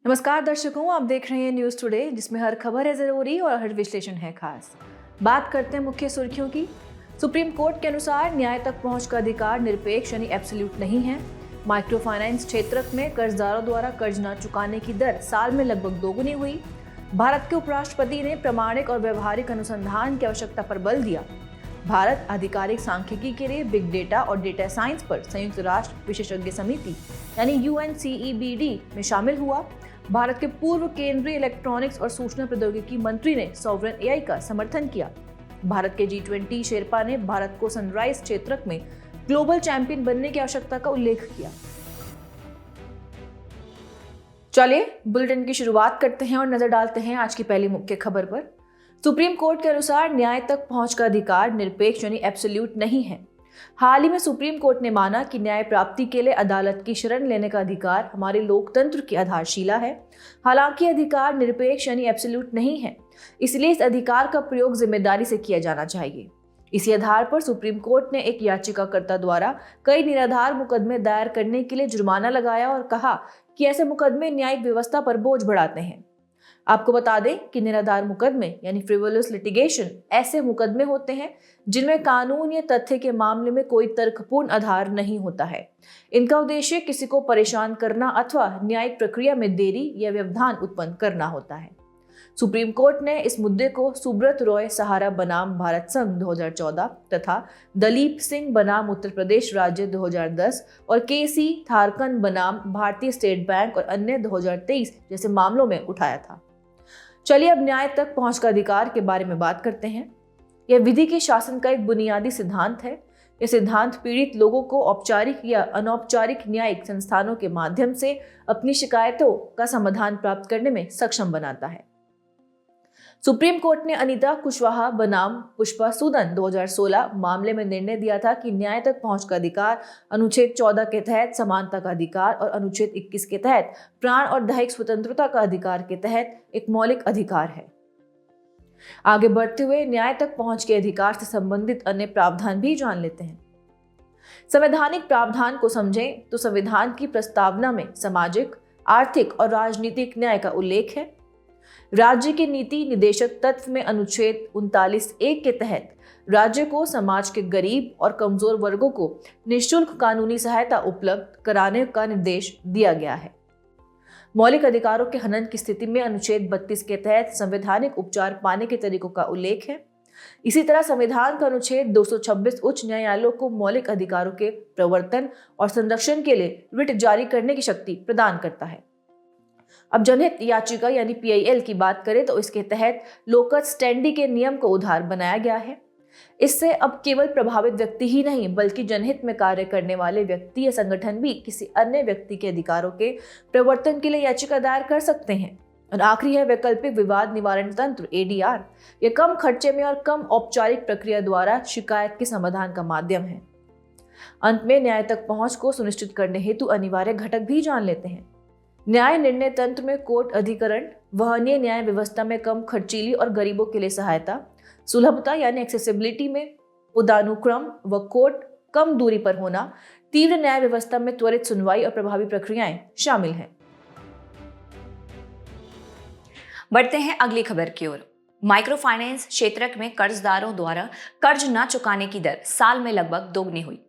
नमस्कार दर्शकों, आप देख रहे हैं न्यूज़ टुडे, जिसमें हर खबर है ज़रूरी और हर विश्लेषण है खास। बात करते हैं मुख्य सुर्खियों की। सुप्रीम कोर्ट के अनुसार न्याय तक पहुंच का अधिकार निरपेक्ष यानी एब्सोल्यूट नहीं है। माइक्रो फाइनेंस क्षेत्र में कर्जदारों द्वारा कर्ज न चुकाने की दर साल में लगभग दोगुनी हुई। भारत के उपराष्ट्रपति ने प्रामाणिक और व्यवहारिक अनुसंधान की आवश्यकता पर बल दिया। भारत आधिकारिक सांख्यिकी के लिए बिग डेटा और डेटा साइंस पर संयुक्त राष्ट्र विशेषज्ञ समिति यानी UNCEBD में शामिल हुआ। भारत के पूर्व केंद्रीय इलेक्ट्रॉनिक्स और सूचना प्रौद्योगिकी मंत्री ने सॉवरेन AI का समर्थन किया। भारत के G20 शेरपा ने भारत को सनराइज क्षेत्र में ग्लोबल चैंपियन बनने की आवश्यकता का उल्लेख किया। चलिए बुलेटिन की शुरुआत करते हैं और नजर डालते हैं आज की पहली मुख्य खबर पर। सुप्रीम कोर्ट के अनुसार न्याय तक पहुंच का अधिकार निरपेक्ष यानी एब्सोल्यूट नहीं है। हाल ही में सुप्रीम कोर्ट ने माना कि न्याय प्राप्ति के लिए अदालत की शरण लेने का अधिकार हमारे लोकतंत्र की आधारशिला है। हालांकि अधिकार निरपेक्ष यानी एब्सोल्यूट नहीं है, इसलिए इस अधिकार का प्रयोग जिम्मेदारी से किया जाना चाहिए। इसी आधार पर सुप्रीम कोर्ट ने एक याचिकाकर्ता द्वारा कई निराधार मुकदमे दायर करने के लिए जुर्माना लगाया और कहा कि ऐसे मुकदमे न्यायिक व्यवस्था पर बोझ बढ़ाते हैं। आपको बता दें कि निराधार मुकदमे यानी फ्रिवोलस लिटिगेशन ऐसे मुकदमे होते हैं जिनमें कानून या तथ्य के मामले में कोई तर्कपूर्ण आधार नहीं होता है। इनका उद्देश्य किसी को परेशान करना अथवा न्यायिक प्रक्रिया में देरी या व्यवधान उत्पन्न करना होता है। सुप्रीम कोर्ट ने इस मुद्दे को सुब्रत रॉय सहारा बनाम भारत संघ 2014 तथा दलीप सिंह बनाम उत्तर प्रदेश राज्य 2010 और KC थारकन बनाम भारतीय स्टेट बैंक और अन्य 2023 जैसे मामलों में उठाया था। चलिए अब न्याय तक पहुंच का अधिकार के बारे में बात करते हैं। यह विधि के शासन का एक बुनियादी सिद्धांत है। यह सिद्धांत पीड़ित लोगों को औपचारिक या अनौपचारिक न्यायिक संस्थानों के माध्यम से अपनी शिकायतों का समाधान प्राप्त करने में सक्षम बनाता है। सुप्रीम कोर्ट ने अनीता कुशवाहा बनाम पुष्पा सूदन 2016 मामले में निर्णय दिया था कि न्याय तक पहुंच का अधिकार अनुच्छेद 14 के तहत समानता का अधिकार और अनुच्छेद 21 के तहत प्राण और दैहिक स्वतंत्रता का अधिकार के तहत एक मौलिक अधिकार है। आगे बढ़ते हुए न्याय तक पहुंच के अधिकार से संबंधित अन्य प्रावधान भी जान लेते हैं। संवैधानिक प्रावधान को समझें तो संविधान की प्रस्तावना में सामाजिक, आर्थिक और राजनीतिक न्याय का उल्लेख है। राज्य के नीति निदेशक तत्व में अनुच्छेद 39(1) के तहत राज्य को समाज के गरीब और कमजोर वर्गों को निःशुल्क कानूनी सहायता उपलब्ध कराने का निर्देश दिया गया है। मौलिक अधिकारों के हनन की स्थिति में अनुच्छेद 32 के तहत संवैधानिक उपचार पाने के तरीकों का उल्लेख है। इसी तरह संविधान का अनुच्छेद 226 उच्च न्यायालयों को मौलिक अधिकारों के प्रवर्तन और संरक्षण के लिए रिट जारी करने की शक्ति प्रदान करता है। अब जनहित याचिका यानी PIL की बात करें तो इसके तहत लोकस स्टैंडी के नियम को उदार बनाया गया है। इससे अब केवल प्रभावित व्यक्ति ही नहीं बल्कि जनहित में कार्य करने वाले व्यक्ति या संगठन भी किसी अन्य व्यक्ति के अधिकारों के प्रवर्तन के लिए याचिका दायर कर सकते हैं। और आखिरी है वैकल्पिक विवाद निवारण तंत्र ADR। यह कम खर्चे में और कम औपचारिक प्रक्रिया द्वारा शिकायत के समाधान का माध्यम है। अंत में न्याय तक पहुंच को सुनिश्चित करने हेतु अनिवार्य घटक भी जान लेते हैं। न्याय निर्णय तंत्र में कोर्ट अधिकरण, वहनीय न्याय व्यवस्था में कम खर्चीली और गरीबों के लिए सहायता, सुलभता यानी एक्सेसिबिलिटी में पदानुक्रम व कोर्ट कम दूरी पर होना, तीव्र न्याय व्यवस्था में त्वरित सुनवाई और प्रभावी प्रक्रियाएं शामिल हैं। बढ़ते हैं अगली खबर की ओर। माइक्रो फाइनेंस क्षेत्र में कर्जदारों द्वारा कर्ज न चुकाने की दर साल में लगभग दोगुनी हुई।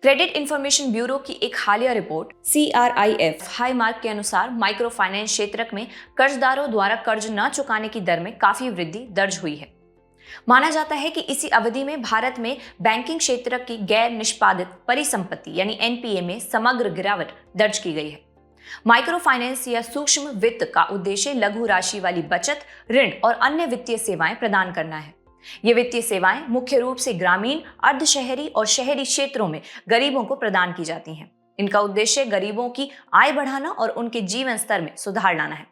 क्रेडिट इंफॉर्मेशन ब्यूरो की एक हालिया रिपोर्ट CRIF हाई मार्क के अनुसार माइक्रो फाइनेंस क्षेत्र में कर्जदारों द्वारा कर्ज न चुकाने की दर में काफी वृद्धि दर्ज हुई है। माना जाता है कि इसी अवधि में भारत में बैंकिंग क्षेत्र की गैर निष्पादित परिसंपत्ति यानी NPA में समग्र गिरावट दर्ज की गई है। माइक्रो फाइनेंस या सूक्ष्म वित्त का उद्देश्य लघु राशि वाली बचत, ऋण और अन्य वित्तीय सेवाएं प्रदान करना है। ये वित्तीय सेवाएं मुख्य रूप से ग्रामीण, अर्धशहरी और शहरी क्षेत्रों में गरीबों को प्रदान की जाती हैं। इनका उद्देश्य गरीबों की आय बढ़ाना और उनके जीवन स्तर में सुधार लाना है।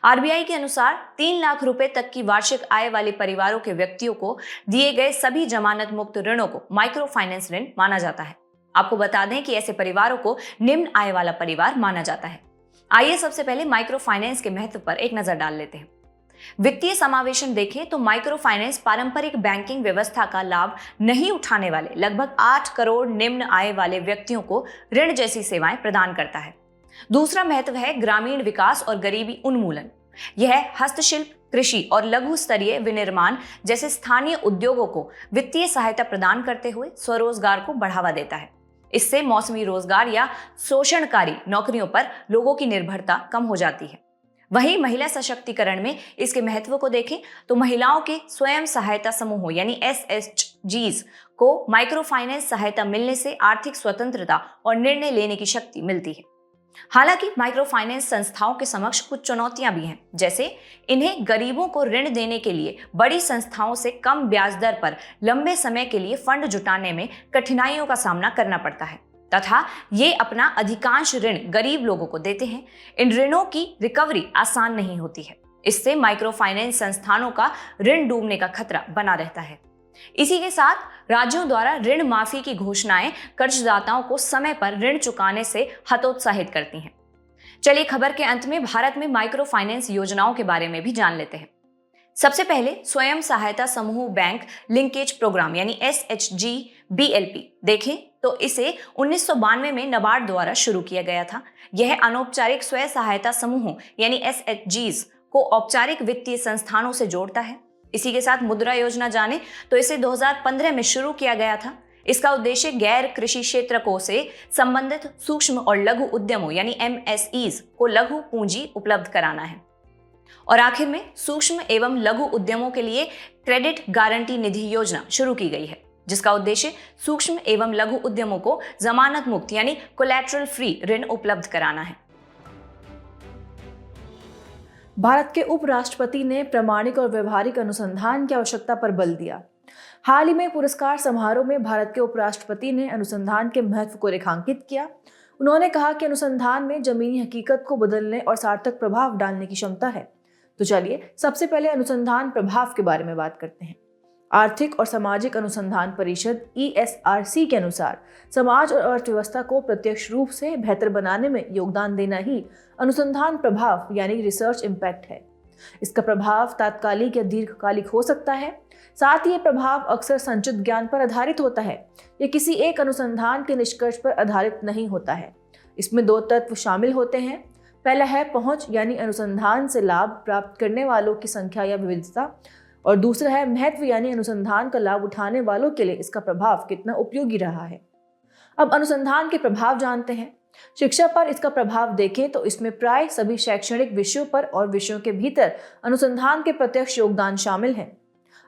RBI के अनुसार 3 लाख रुपए तक की वार्षिक आय वाले परिवारों के व्यक्तियों को दिए गए सभी जमानत मुक्त ऋणों को माइक्रो फाइनेंस ऋण माना जाता है। आपको बता दें कि ऐसे परिवारों को निम्न आय वाला परिवार माना जाता है। आइए सबसे पहले माइक्रो फाइनेंस के महत्व पर एक नजर डाल लेते हैं। वित्तीय समावेशन देखें तो माइक्रो फाइनेंस पारंपरिक बैंकिंग व्यवस्था का लाभ नहीं उठाने वाले लगभग 8 करोड़ निम्न आय वाले व्यक्तियों को ऋण जैसी सेवाएं प्रदान करता है। दूसरा महत्व है ग्रामीण विकास और गरीबी उन्मूलन। यह हस्तशिल्प, कृषि और लघु स्तरीय विनिर्माण जैसे स्थानीय उद्योगों को वित्तीय सहायता प्रदान करते हुए स्वरोजगार को बढ़ावा देता है। इससे मौसमी रोजगार या शोषणकारी नौकरियों पर लोगों की निर्भरता कम हो जाती है। वहीं महिला सशक्तिकरण में इसके महत्व को देखें तो महिलाओं के स्वयं सहायता समूहों यानी SHGs को माइक्रो फाइनेंस सहायता मिलने से आर्थिक स्वतंत्रता और निर्णय लेने की शक्ति मिलती है। हालांकि माइक्रो फाइनेंस संस्थाओं के समक्ष कुछ चुनौतियां भी हैं, जैसे इन्हें गरीबों को ऋण देने के लिए बड़ी संस्थाओं से कम ब्याज दर पर लंबे समय के लिए फंड जुटाने में कठिनाइयों का सामना करना पड़ता है तथा ये अपना अधिकांश ऋण गरीब लोगों को देते हैं। इन ऋणों की रिकवरी आसान नहीं होती है। इससे माइक्रो फाइनेंस संस्थानों का ऋण डूबने का खतरा बना रहता है। इसी के साथ राज्यों द्वारा ऋण माफी की घोषणाएं कर्जदाताओं को समय पर ऋण चुकाने से हतोत्साहित करती हैं। चलिए खबर के अंत में भारत में माइक्रो फाइनेंस योजनाओं के बारे में भी जान लेते हैं। सबसे पहले स्वयं सहायता समूह बैंक लिंकेज प्रोग्राम यानी SHG-BLP देखें तो इसे 1992 में नाबार्ड द्वारा शुरू किया गया था। यह अनौपचारिक स्वयं सहायता समूहों यानी SHGs को औपचारिक वित्तीय संस्थानों से जोड़ता है। इसी के साथ मुद्रा योजना जाने तो इसे 2015 में शुरू किया गया था। इसका उद्देश्य गैर कृषि क्षेत्रकों से संबंधित सूक्ष्म और लघु उद्यमों यानी MSEs को लघु पूंजी उपलब्ध कराना है। और आखिर में सूक्ष्म एवं लघु उद्यमों के लिए क्रेडिट गारंटी निधि योजना शुरू की गई है, जिसका उद्देश्य सूक्ष्म एवं लघु उद्यमों को जमानत मुक्त यानी कोलैटरल फ्री ऋण उपलब्ध कराना है। भारत के उपराष्ट्रपति ने प्रामाणिक और व्यवहारिक अनुसंधान की आवश्यकता पर बल दिया। हाल ही में पुरस्कार समारोह में भारत के उपराष्ट्रपति ने अनुसंधान के महत्व को रेखांकित किया। उन्होंने कहा कि अनुसंधान में जमीनी हकीकत को बदलने और सार्थक प्रभाव डालने की क्षमता है। तो चलिए सबसे पहले अनुसंधान प्रभाव के बारे में बात करते हैं। आर्थिक और सामाजिक अनुसंधान परिषद ESRC के अनुसार समाज और अर्थव्यवस्था को प्रत्यक्ष रूप से बेहतर बनाने में योगदान देना ही अनुसंधान प्रभाव यानी रिसर्च इम्पैक्ट है। इसका प्रभाव तात्कालिक या दीर्घकालिक हो सकता है। साथ ही ये प्रभाव अक्सर संचित ज्ञान पर आधारित होता है। ये किसी एक अनुसंधान के निष्कर्ष पर आधारित नहीं होता है। इसमें 2 तत्व शामिल होते हैं। पहला है पहुंच यानी अनुसंधान से लाभ प्राप्त करने वालों की संख्या या विविधता, और दूसरा है महत्व यानी अनुसंधान का लाभ उठाने वालों के लिए इसका प्रभाव कितना उपयोगी रहा है। अब अनुसंधान के प्रभाव जानते हैं। शिक्षा पर इसका प्रभाव देखें तो इसमें प्राय सभी शैक्षणिक विषयों पर और विषयों के भीतर अनुसंधान के प्रत्यक्ष योगदान शामिल हैं।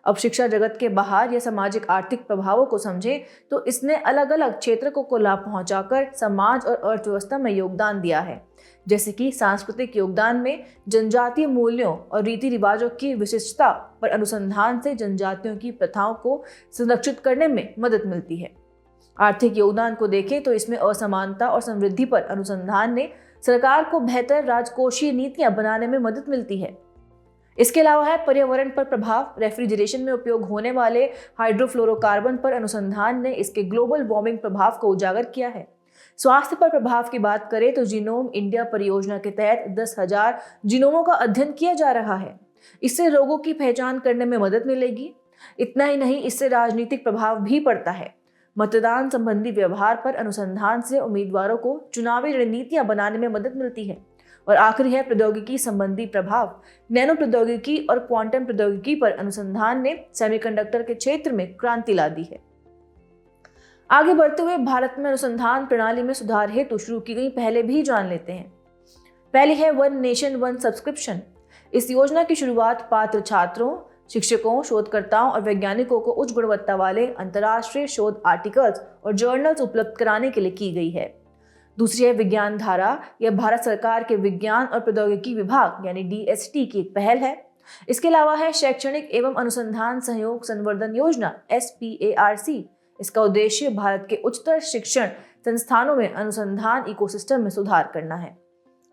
अब शिक्षा जगत के बाहर या सामाजिक आर्थिक प्रभावों को समझें तो इसने अलग अलग क्षेत्रों को लाभ पहुंचाकर समाज और अर्थव्यवस्था में योगदान दिया है, जैसे कि सांस्कृतिक योगदान में जनजातीय मूल्यों और रीति रिवाजों की विशिष्टता पर अनुसंधान से जनजातियों की प्रथाओं को संरक्षित करने में मदद मिलती है। आर्थिक योगदान को देखें तो इसमें असमानता और समृद्धि पर अनुसंधान ने सरकार को बेहतर राजकोषीय नीतियां बनाने में मदद मिलती है। इसके अलावा है पर्यावरण पर प्रभाव। रेफ्रिजरेशन में उपयोग होने वाले हाइड्रोफ्लोरोकार्बन पर अनुसंधान ने इसके ग्लोबल वार्मिंग प्रभाव को उजागर किया है। स्वास्थ्य पर प्रभाव की बात करें तो जीनोम इंडिया परियोजना के तहत 10,000 जीनोमों का अध्ययन किया जा रहा है। इससे रोगों की पहचान करने में मदद मिलेगी। इतना ही नहीं, इससे राजनीतिक प्रभाव भी पड़ता है। मतदान संबंधी व्यवहार पर अनुसंधान से उम्मीदवारों को चुनावी रणनीतियां बनाने में मदद मिलती है। और आखिरी है प्रौद्योगिकी संबंधी प्रभाव। नैनो प्रौद्योगिकी और क्वांटम प्रौद्योगिकी पर अनुसंधान ने सेमीकंडक्टर के क्षेत्र में क्रांति ला दी है। आगे बढ़ते हुए भारत में अनुसंधान प्रणाली में सुधार हेतु शुरू की गई पहले भी जान लेते हैं। पहली है वन नेशन वन सब्सक्रिप्शन। इस योजना की शुरुआत पात्र छात्रों, शिक्षकों, शोधकर्ताओं और वैज्ञानिकों को उच्च गुणवत्ता वाले अंतर्राष्ट्रीय शोध आर्टिकल्स और जर्नल्स उपलब्ध कराने के लिए की गई है। दूसरी है विज्ञान धारा। यह भारत सरकार के विज्ञान और प्रौद्योगिकी विभाग यानी DST की एक पहल है। इसके अलावा है शैक्षणिक एवं अनुसंधान सहयोग संवर्धन योजना SPARC। इसका उद्देश्य भारत के उच्चतर शिक्षण संस्थानों में अनुसंधान इकोसिस्टम में सुधार करना है।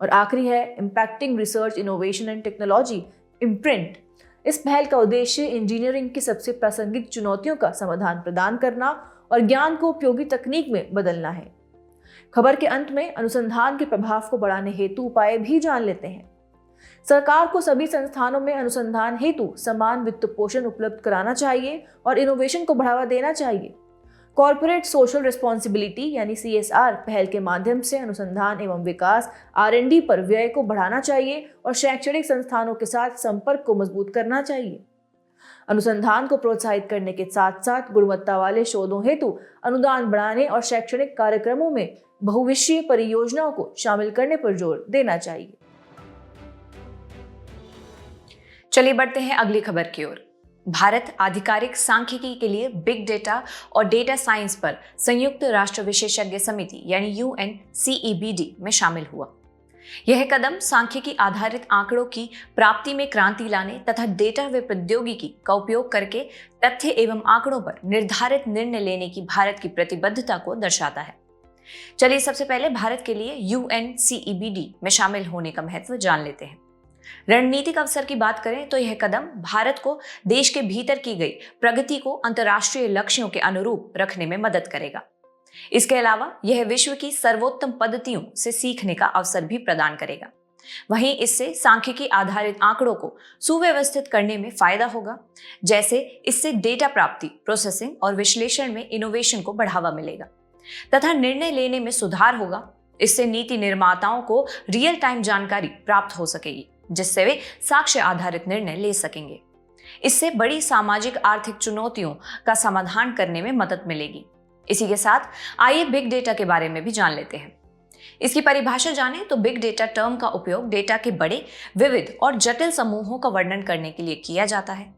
और आखिरी है impacting research innovation and technology imprint. इस पहल का उद्देश्य इंजीनियरिंग की सबसे प्रासंगिक चुनौतियों का समाधान प्रदान करना और ज्ञान को उपयोगी तकनीक में बदलना है। खबर के अंत में अनुसंधान के प्रभाव को बढ़ाने हेतु उपाय भी जान लेते हैं। सरकार को सभी संस्थानों में अनुसंधान हेतु समान वित्त पोषण उपलब्ध कराना चाहिए और इनोवेशन को बढ़ावा देना चाहिए। कॉर्पोरेट सोशल रिस्पॉन्सिबिलिटी यानी CSR पहल के माध्यम से अनुसंधान एवं विकास R&D पर व्यय को बढ़ाना चाहिए और शैक्षणिक संस्थानों के साथ संपर्क को मजबूत करना चाहिए। अनुसंधान को प्रोत्साहित करने के साथ साथ गुणवत्ता वाले शोधों हेतु अनुदान बढ़ाने और शैक्षणिक कार्यक्रमों में बहुविषयीय परियोजनाओं को शामिल करने पर जोर देना चाहिए। चलिए बढ़ते हैं अगली खबर की ओर। भारत आधिकारिक सांख्यिकी के लिए बिग डेटा और डेटा साइंस पर संयुक्त राष्ट्र विशेषज्ञ समिति यानी UNCEBD में शामिल हुआ। यह कदम सांख्यिकी आधारित आंकड़ों की प्राप्ति में क्रांति लाने तथा डेटा व प्रौद्योगिकी का उपयोग करके तथ्य एवं आंकड़ों पर निर्धारित निर्णय लेने की भारत की प्रतिबद्धता को दर्शाता है। चलिए सबसे पहले भारत के लिए UNCEBD में शामिल होने का महत्व जान लेते हैं। रणनीतिक अवसर की बात करें तो यह कदम भारत को देश के भीतर की गई प्रगति को अंतर्राष्ट्रीय लक्ष्यों के अनुरूप रखने में मदद करेगा। इसके अलावा यह विश्व की सर्वोत्तम पद्धतियों से सीखने का अवसर भी प्रदान करेगा। वहीं इससे सांख्यिकी आधारित आंकड़ों को सुव्यवस्थित करने में फायदा होगा, जैसे इससे डेटा प्राप्ति, प्रोसेसिंग और विश्लेषण में इनोवेशन को बढ़ावा मिलेगा तथा निर्णय लेने में सुधार होगा। इससे नीति निर्माताओं को रियल टाइम जानकारी प्राप्त हो सकेगी, जिससे वे साक्ष्य आधारित निर्णय ले सकेंगे। इससे बड़ी सामाजिक आर्थिक चुनौतियों का समाधान करने में मदद मिलेगी। इसी के साथ आइए बिग डेटा के बारे में भी जान लेते हैं। इसकी परिभाषा जानें तो बिग डेटा टर्म का उपयोग डेटा के बड़े, विविध और जटिल समूहों का वर्णन करने के लिए किया जाता है।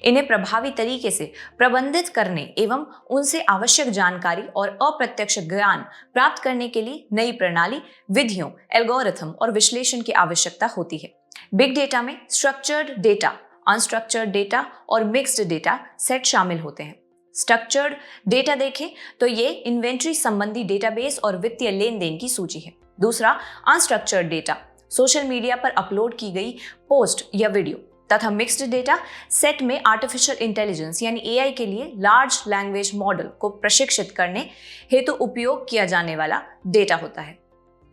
इन्हें प्रभावी तरीके से प्रबंधित करने एवं उनसे आवश्यक जानकारी और अप्रत्यक्ष ज्ञान प्राप्त करने के लिए नई प्रणाली, विधियों, एल्गोरिथम और विश्लेषण की आवश्यकता होती है। बिग डेटा में स्ट्रक्चर्ड डेटा, अनस्ट्रक्चर्ड डेटा और मिक्स्ड डेटा सेट शामिल होते हैं। स्ट्रक्चर्ड डेटा देखें तो ये इन्वेंट्री संबंधी डेटाबेस और वित्तीय लेन देन की सूची है। दूसरा अनस्ट्रक्चर्ड डेटा, सोशल मीडिया पर अपलोड की गई पोस्ट या वीडियो तथा मिक्स्ड डेटा सेट में आर्टिफिशियल इंटेलिजेंस यानी AI के लिए लार्ज लैंग्वेज मॉडल को प्रशिक्षित करने हेतु उपयोग किया जाने वाला डेटा होता है।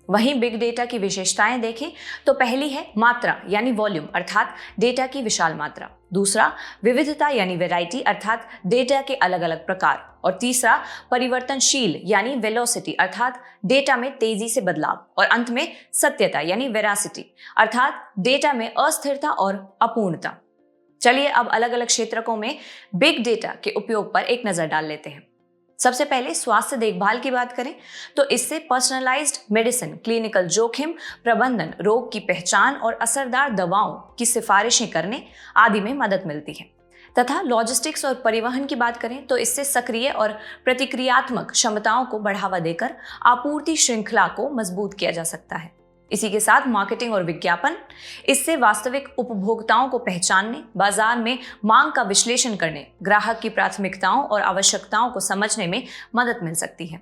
वहीं बिग डेटा की विशेषताएं देखें तो पहली है मात्रा यानी वॉल्यूम अर्थात डेटा की विशाल मात्रा। दूसरा विविधता यानी वैरायटी अर्थात डेटा के अलग अलग प्रकार। और तीसरा परिवर्तनशील यानी वेलोसिटी अर्थात डेटा में तेजी से बदलाव। और अंत में सत्यता यानी वेरासिटी अर्थात डेटा में अस्थिरता और अपूर्णता। चलिए अब अलग अलग क्षेत्रकों में बिग डेटा के उपयोग पर एक नजर डाल लेते हैं। सबसे पहले स्वास्थ्य देखभाल की बात करें तो इससे पर्सनलाइज्ड मेडिसिन, क्लिनिकल जोखिम प्रबंधन, रोग की पहचान और असरदार दवाओं की सिफारिशें करने आदि में मदद मिलती है। तथा लॉजिस्टिक्स और परिवहन की बात करें तो इससे सक्रिय और प्रतिक्रियात्मक क्षमताओं को बढ़ावा देकर आपूर्ति श्रृंखला को मजबूत किया जा सकता है। इसी के साथ मार्केटिंग और विज्ञापन, इससे वास्तविक उपभोक्ताओं को पहचानने, बाजार में मांग का विश्लेषण करने, ग्राहक की प्राथमिकताओं और आवश्यकताओं को समझने में मदद मिल सकती है।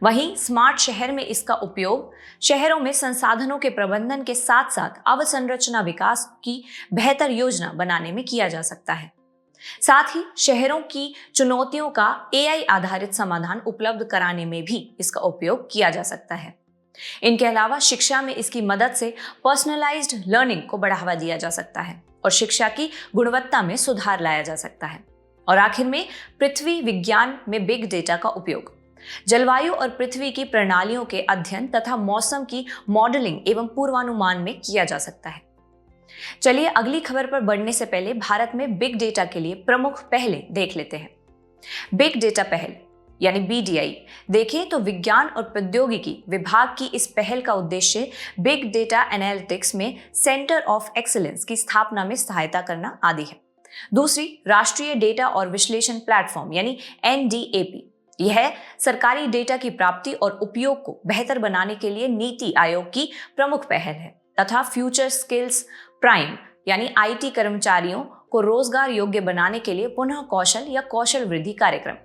वहीं स्मार्ट शहर में इसका उपयोग शहरों में संसाधनों के प्रबंधन के साथ साथ अवसंरचना विकास की बेहतर योजना बनाने में किया जा सकता है। साथ ही शहरों की चुनौतियों का AI आधारित समाधान उपलब्ध कराने में भी इसका उपयोग किया जा सकता है। इनके अलावा शिक्षा में इसकी मदद से पर्सनलाइज्ड लर्निंग को बढ़ावा दिया जा सकता है और शिक्षा की गुणवत्ता में सुधार लाया जा सकता है। और आखिर में पृथ्वी विज्ञान में बिग डेटा का उपयोग जलवायु और पृथ्वी की प्रणालियों के अध्ययन तथा मौसम की मॉडलिंग एवं पूर्वानुमान में किया जा सकता है। चलिए अगली खबर पर बढ़ने से पहले भारत में बिग डेटा के लिए प्रमुख पहलें देख लेते हैं। बिग डेटा पहल यानी BDI देखें तो विज्ञान और प्रौद्योगिकी विभाग की इस पहल का उद्देश्य बिग डेटा एनालिटिक्स में सेंटर ऑफ एक्सीलेंस की स्थापना में सहायता करना आदि है। दूसरी राष्ट्रीय डेटा और विश्लेषण प्लेटफॉर्म यानी NDAP, यह सरकारी डेटा की प्राप्ति और उपयोग को बेहतर बनाने के लिए नीति आयोग की प्रमुख पहल है। तथा फ्यूचर स्किल्स प्राइम यानी IT कर्मचारियों को रोजगार योग्य बनाने के लिए पुनः कौशल या कौशल वृद्धि कार्यक्रम।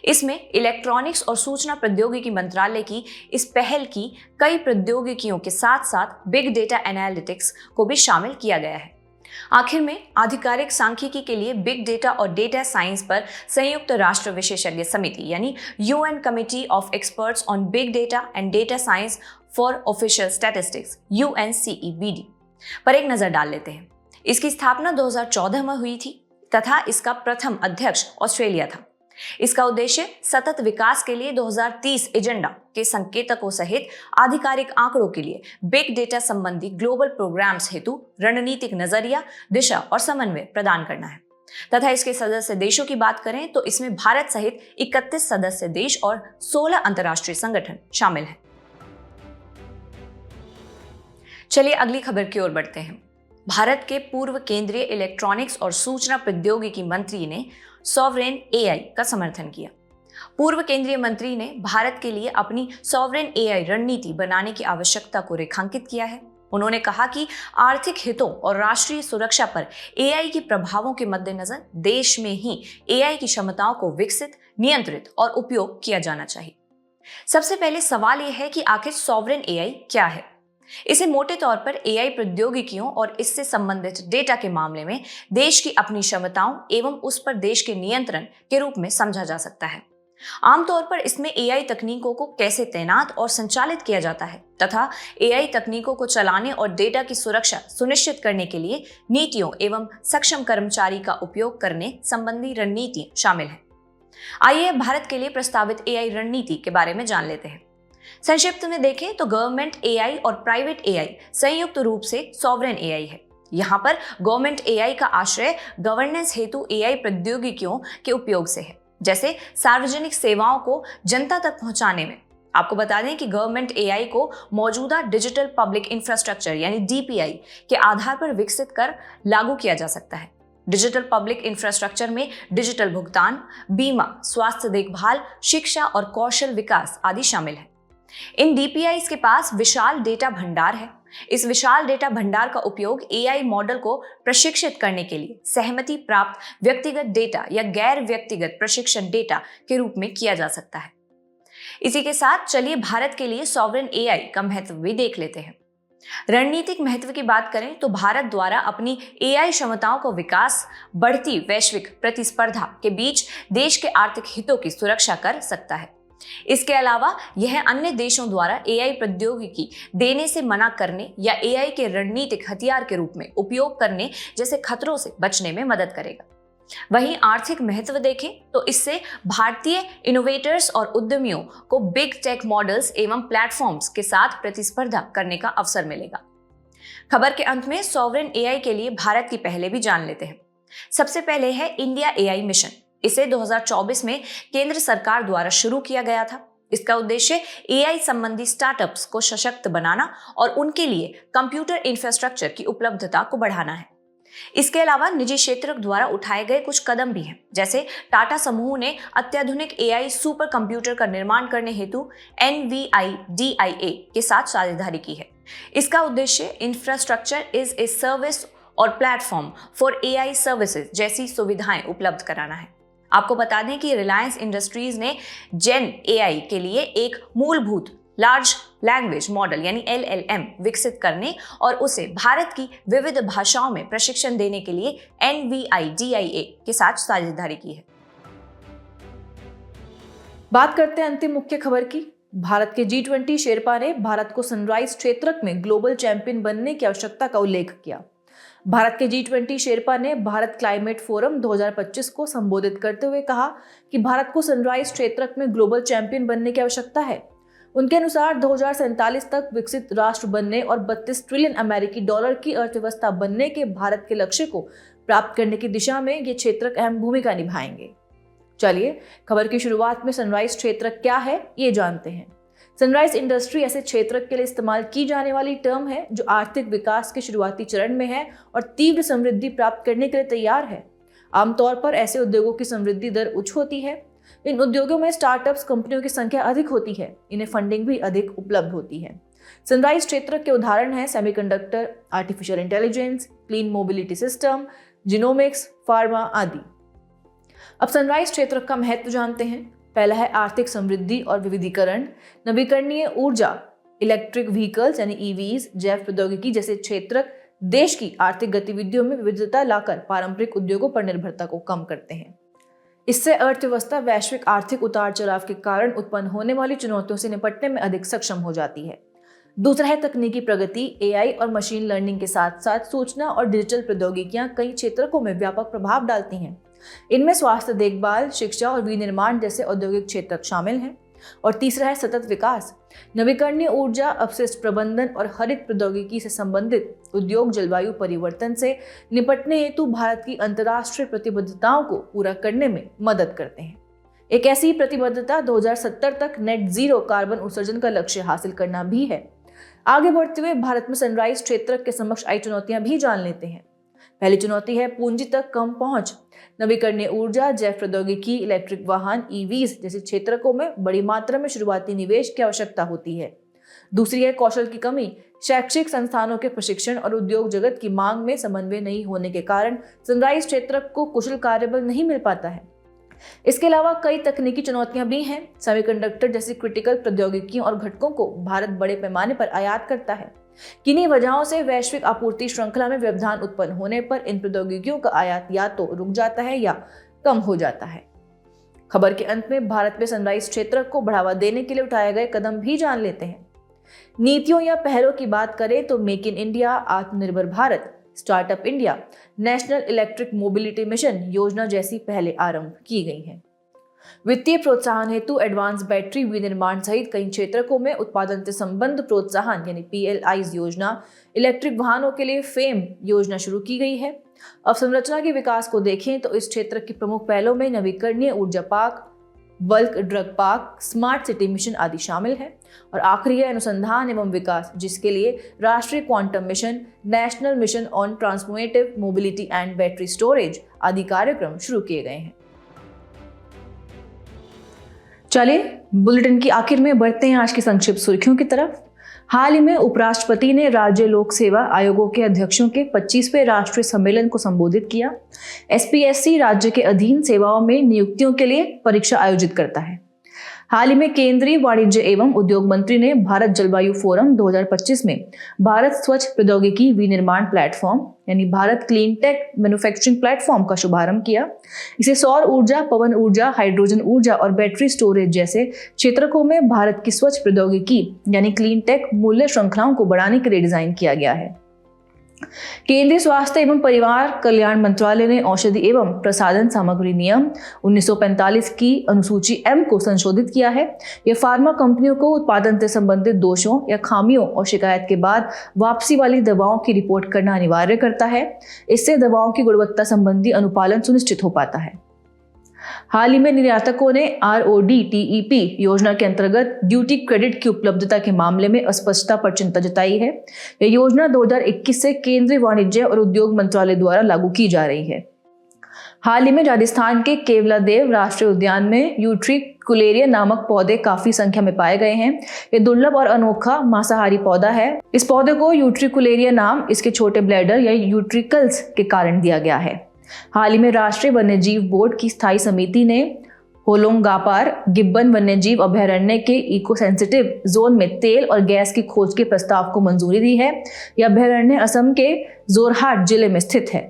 इसमें इलेक्ट्रॉनिक्स और सूचना प्रौद्योगिकी मंत्रालय की इस पहल की कई प्रौद्योगिकियों के साथ साथ बिग डेटा एनालिटिक्स को भी शामिल किया गया है। आखिर में आधिकारिक सांख्यिकी के लिए बिग डेटा और डेटा साइंस पर संयुक्त राष्ट्र विशेषज्ञ समिति यानी UN committee of experts on big data and data science for official statistics UNCEBD पर एक नजर डाल लेते हैं। इसकी स्थापना 2014 में हुई थी तथा इसका प्रथम अध्यक्ष ऑस्ट्रेलिया था। इसका उद्देश्य सतत विकास के लिए 2030 एजेंडा के संकेतकों सहित आधिकारिक आंकड़ों के लिए बिग डेटा संबंधी ग्लोबल प्रोग्राम्स हेतु रणनीतिक नजरिया, दिशा और समन्वय प्रदान करना है। तथा इसके सदस्य देशों की बात करें तो इसमें भारत सहित 31 सदस्य देश और 16 अंतर्राष्ट्रीय संगठन शामिल हैं। चलिए अगली खबर की ओर बढ़ते हैं। भारत के पूर्व केंद्रीय इलेक्ट्रॉनिक्स और सूचना प्रौद्योगिकी मंत्री ने सॉवरेन एआई का समर्थन किया। पूर्व केंद्रीय मंत्री ने भारत के लिए अपनी सॉवरेन एआई रणनीति बनाने की आवश्यकता को रेखांकित किया है। उन्होंने कहा कि आर्थिक हितों और राष्ट्रीय सुरक्षा पर एआई के प्रभावों के मद्देनजर देश में ही एआई की क्षमताओं को विकसित, नियंत्रित और उपयोग किया जाना चाहिए। सबसे पहले सवाल यह है कि आखिर सॉवरेन एआई क्या है? इसे मोटे तौर पर एआई प्रौद्योगिकियों और इससे संबंधित डेटा के मामले में देश की अपनी क्षमताओं एवं उस पर देश के नियंत्रण के रूप में समझा जा सकता है। आमतौर पर इसमें एआई तकनीकों को कैसे तैनात और संचालित किया जाता है तथा एआई तकनीकों को चलाने और डेटा की सुरक्षा सुनिश्चित करने के लिए नीतियों एवं सक्षम कर्मचारी का उपयोग करने संबंधी रणनीति शामिल है। आइए भारत के लिए प्रस्तावित एआई रणनीति के बारे में जान लेते हैं। संक्षिप्त में देखें तो गवर्नमेंट एआई और प्राइवेट एआई संयुक्त रूप से सॉवरेन एआई है। यहाँ पर गवर्नमेंट एआई का आश्रय गवर्नेंस हेतु एआई प्रौद्योगिकियों के उपयोग से है, जैसे सार्वजनिक सेवाओं को जनता तक पहुंचाने में। आपको बता दें कि गवर्नमेंट एआई को मौजूदा डिजिटल पब्लिक इंफ्रास्ट्रक्चर यानी डीपीआई के आधार पर विकसित कर लागू किया जा सकता है। डिजिटल पब्लिक इंफ्रास्ट्रक्चर में डिजिटल भुगतान, बीमा, स्वास्थ्य देखभाल, शिक्षा और कौशल विकास आदि शामिल है। इन डीपीआईज के पास विशाल डेटा भंडार है। इस विशाल डेटा भंडार का उपयोग एआई मॉडल को प्रशिक्षित करने के लिए सहमति प्राप्त व्यक्तिगत डेटा या गैर व्यक्तिगत प्रशिक्षण डेटा के रूप में किया जा सकता है। इसी के साथ चलिए भारत के लिए सॉवरेन एआई का महत्व भी देख लेते हैं। रणनीतिक महत्व की बात करें तो भारत द्वारा अपनी एआई क्षमताओं को विकास, बढ़ती वैश्विक प्रतिस्पर्धा के बीच देश के आर्थिक हितों की सुरक्षा कर सकता है। इसके अलावा यह अन्य देशों द्वारा एआई प्रौद्योगिकी देने से मना करने या एआई के रणनीतिक हथियार के रूप में उपयोग करने जैसे खतरों से बचने में मदद करेगा। वहीं आर्थिक महत्व देखें तो इससे भारतीय इनोवेटर्स और उद्यमियों को बिग टेक मॉडल्स एवं प्लेटफॉर्म्स के साथ प्रतिस्पर्धा करने का अवसर मिलेगा। खबर के अंत में सॉवरेन एआई के लिए भारत की पहले भी जान लेते हैं। सबसे पहले है इंडिया एआई मिशन। इसे 2024 में केंद्र सरकार द्वारा शुरू किया गया था। इसका उद्देश्य एआई संबंधी स्टार्टअप्स को सशक्त बनाना और उनके लिए कंप्यूटर इंफ्रास्ट्रक्चर की उपलब्धता को बढ़ाना है। इसके अलावा निजी क्षेत्र द्वारा उठाए गए कुछ कदम भी हैं, जैसे टाटा समूह ने अत्याधुनिक एआई सुपर कंप्यूटर का निर्माण करने हेतु NVIDIA के साथ साझेदारी की है। इसका उद्देश्य इंफ्रास्ट्रक्चर इज ए सर्विस और प्लेटफॉर्म फॉर एआई सर्विसेज जैसी सुविधाएं उपलब्ध कराना है। आपको बता दें कि रिलायंस इंडस्ट्रीज ने जेन एआई के लिए एक मूलभूत लार्ज लैंग्वेज मॉडल यानी LLM विकसित करने और उसे भारत की विविध भाषाओं में प्रशिक्षण देने के लिए NVIDIA के साथ साझेदारी की है। बात करते हैं अंतिम मुख्य खबर की। भारत के G20 शेरपा ने भारत को सनराइज क्षेत्र में ग्लोबल चैंपियन बनने की आवश्यकता का उल्लेख किया। भारत के G20 शेरपा ने भारत क्लाइमेट फोरम 2025 को संबोधित करते हुए कहा कि भारत को सनराइज क्षेत्र में ग्लोबल चैंपियन बनने की आवश्यकता है। उनके अनुसार 2047 तक विकसित राष्ट्र बनने और 32 ट्रिलियन अमेरिकी डॉलर की अर्थव्यवस्था बनने के भारत के लक्ष्य को प्राप्त करने की दिशा में ये क्षेत्र अहम भूमिका निभाएंगे। चलिए खबर की शुरुआत में सनराइज क्षेत्र क्या है ये जानते हैं। सनराइज इंडस्ट्री ऐसे क्षेत्र के लिए इस्तेमाल की जाने वाली टर्म है जो आर्थिक विकास के शुरुआती चरण में है और तीव्र समृद्धि प्राप्त करने के लिए तैयार है। आमतौर पर ऐसे उद्योगों की समृद्धि दर उच्च होती है। इन उद्योगों में स्टार्टअप्स कंपनियों की संख्या अधिक होती है। इन्हें फंडिंग भी अधिक उपलब्ध होती है। सनराइज क्षेत्र के उदाहरण हैं semiconductor, artificial intelligence, clean mobility system, genomics, pharma आदि। अब सनराइज क्षेत्र का महत्व जानते हैं। पहला है आर्थिक समृद्धि और विविधीकरण। नवीकरणीय ऊर्जा, इलेक्ट्रिक व्हीकल्स यानी EVs, जैव प्रौद्योगिकी जैसे क्षेत्र देश की आर्थिक गतिविधियों में विविधता लाकर पारंपरिक उद्योगों पर निर्भरता को कम करते हैं। इससे अर्थव्यवस्था वैश्विक आर्थिक उतार चढ़ाव के कारण उत्पन्न होने वाली चुनौतियों से निपटने में अधिक सक्षम हो जाती है। दूसरा है तकनीकी प्रगति। AI और मशीन लर्निंग के साथ साथ सूचना और डिजिटल प्रौद्योगिकियां कई क्षेत्रों में व्यापक प्रभाव डालती हैं। इनमें स्वास्थ्य देखभाल, शिक्षा और विनिर्माण जैसे औद्योगिक क्षेत्र शामिल हैं। और तीसरा है सतत विकास। नवीकरणीय ऊर्जा, अपशिष्ट प्रबंधन और हरित प्रौद्योगिकी से संबंधित उद्योग जलवायु परिवर्तन से निपटने हेतु भारत की अंतर्राष्ट्रीय प्रतिबद्धताओं को पूरा करने में मदद करते हैं। एक ऐसी प्रतिबद्धता 2070 तक नेट जीरो कार्बन उत्सर्जन का लक्ष्य हासिल करना भी है। आगे बढ़ते हुए भारत में सनराइज क्षेत्र के समक्ष आई चुनौतियां भी जान लेते हैं। पहली चुनौती है पूंजी तक कम पहुंच। नवीकरणीय ऊर्जा, जैव प्रौद्योगिकी, इलेक्ट्रिक वाहन, ईवीज जैसे क्षेत्रों में बड़ी मात्रा में शुरुआती निवेश की आवश्यकता होती है। दूसरी है कौशल की कमी। शैक्षिक संस्थानों के प्रशिक्षण और उद्योग जगत की मांग में समन्वय नहीं होने के कारण सनराइज क्षेत्र को कुशल कार्यबल नहीं मिल पाता है। इसके अलावा कई तकनीकी चुनौतियां भी हैं। सेमीकंडक्टर जैसी क्रिटिकल प्रौद्योगिकियों और घटकों को भारत बड़े पैमाने पर आयात करता है। किन्हीं वजहों से वैश्विक आपूर्ति श्रृंखला में व्यवधान उत्पन्न होने पर इन प्रौद्योगिकियों का आयात या तो रुक जाता है या कम हो जाता है। खबर के अंत में भारत में सनराइज क्षेत्र को बढ़ावा देने के लिए उठाए गए कदम भी जान लेते हैं। नीतियों या पहलों की बात करें तो मेक इन इंडिया, आत्मनिर्भर Bharat, startup India, national electric mobility mission योजना जैसी पहले आरंभ की गई हैं। वित्तीय प्रोत्साहन हेतु एडवांस बैटरी विनिर्माण सहित कई क्षेत्रों में उत्पादन से संबंध प्रोत्साहन यानी PLIs योजना, इलेक्ट्रिक वाहनों के लिए फेम योजना शुरू की गई है। अवसंरचना के विकास को देखें तो इस क्षेत्र की प्रमुख पहलों में नवीकरणीय ऊर्जा park, bulk drug park, smart city mission आदि शामिल है। और आखिरी है अनुसंधान एवं विकास, जिसके लिए राष्ट्रीय quantum mission, national mission on transformative mobility and battery storage आदि कार्यक्रम शुरू किए गए हैं। चलिए बुलेटिन की आखिर में बढ़ते हैं आज की संक्षिप्त सुर्खियों की तरफ। हाल ही में उपराष्ट्रपति ने राज्य लोक सेवा आयोगों के अध्यक्षों के 25वें राष्ट्रीय सम्मेलन को संबोधित किया। SPSC राज्य के अधीन सेवाओं में नियुक्तियों के लिए परीक्षा आयोजित करता है। हाल ही में केंद्रीय वाणिज्य एवं उद्योग मंत्री ने भारत जलवायु फोरम 2025 में भारत स्वच्छ प्रौद्योगिकी विनिर्माण प्लेटफॉर्म यानी Bharat clean tech manufacturing platform का शुभारंभ किया। इसे सौर ऊर्जा, पवन ऊर्जा, हाइड्रोजन ऊर्जा और बैटरी स्टोरेज जैसे क्षेत्रों में भारत की स्वच्छ प्रौद्योगिकी यानी क्लीन टेक मूल्य श्रृंखलाओं को बढ़ाने के लिए डिजाइन किया गया है। केंद्रीय स्वास्थ्य एवं परिवार कल्याण मंत्रालय ने औषधि एवं प्रसाधन सामग्री नियम 1945 की अनुसूची M को संशोधित किया है। यह फार्मा कंपनियों को उत्पादन से संबंधित दोषों या खामियों और शिकायत के बाद वापसी वाली दवाओं की रिपोर्ट करना अनिवार्य करता है। इससे दवाओं की गुणवत्ता संबंधी अनुपालन सुनिश्चित हो पाता है। हाल ही में निर्यातकों ने RODTEP योजना के अंतर्गत ड्यूटी क्रेडिट की उपलब्धता के मामले में अस्पष्टता पर चिंता जताई है। यह योजना 2021 से केंद्रीय वाणिज्य और उद्योग मंत्रालय द्वारा लागू की जा रही है। हाल ही में राजस्थान के केवलादेव राष्ट्रीय उद्यान में यूट्रिकुलेरिया नामक पौधे काफी संख्या में पाए गए हैं। ये दुर्लभ और अनोखा मांसाहारी पौधा है। इस पौधे को यूट्रिकुलेरिया नाम इसके छोटे ब्लैडर या यूट्रिकल्स के कारण दिया गया है। हाल ही में राष्ट्रीय वन्यजीव बोर्ड की स्थायी समिति ने होलोंगापार गिब्बन वन्यजीव अभयारण्य के इको सेंसिटिव जोन में तेल और गैस की खोज के प्रस्ताव को मंजूरी दी है। यह अभयारण्य असम के जोरहाट जिले में स्थित है।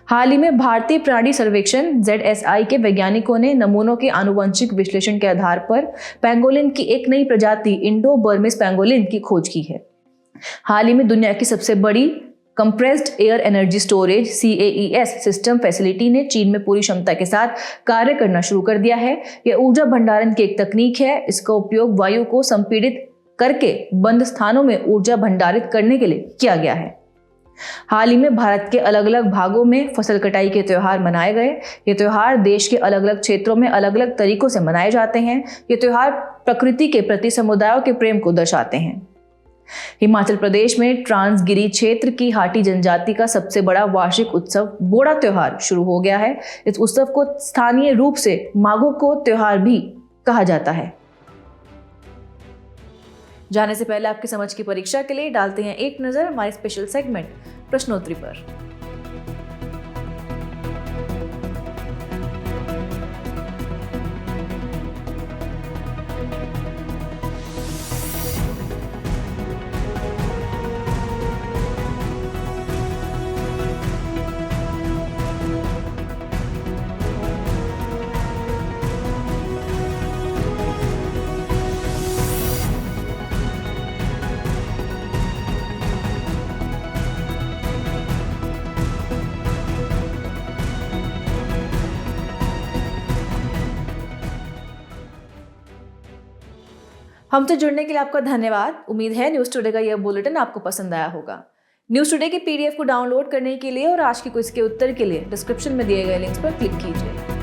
हाल ही में भारतीय प्राणी सर्वेक्षण ZSI के वैज्ञानिकों ने नमूनों के आनुवंशिक विश्लेषण के आधार पर पेंगोलिन की एक नई प्रजाति इंडो बर्मिस पेंगोलिन की खोज की है। हाल ही में दुनिया की सबसे बड़ी compressed air energy storage CAES system facility ने चीन में पूरी क्षमता के साथ कार्य करना शुरू कर दिया है। यह ऊर्जा भंडारण की एक तकनीक है। इसका उपयोग वायु को संपीड़ित करके बंद स्थानों में ऊर्जा भंडारित करने के लिए किया गया है। हाल ही में भारत के अलग अलग भागों में फसल कटाई के त्योहार मनाए गए। ये त्योहार देश के अलग अलग क्षेत्रों में अलग अलग तरीकों से मनाए जाते हैं। ये त्योहार प्रकृति के प्रति समुदायों के प्रेम को दर्शाते हैं। हिमाचल प्रदेश में ट्रांसगिरी क्षेत्र की हाटी जनजाति का सबसे बड़ा वार्षिक उत्सव बोड़ा त्योहार शुरू हो गया है। इस उत्सव को स्थानीय रूप से माघो को त्योहार भी कहा जाता है। जाने से पहले आपकी समझ की परीक्षा के लिए डालते हैं एक नजर हमारे स्पेशल सेगमेंट प्रश्नोत्तरी पर। हमसे जुड़ने के लिए आपका धन्यवाद। उम्मीद है न्यूज़ टुडे का यह बुलेटिन आपको पसंद आया होगा। न्यूज़ टुडे की PDF को डाउनलोड करने के लिए और आज की क्विज के उत्तर के लिए डिस्क्रिप्शन में दिए गए लिंक्स पर क्लिक कीजिए।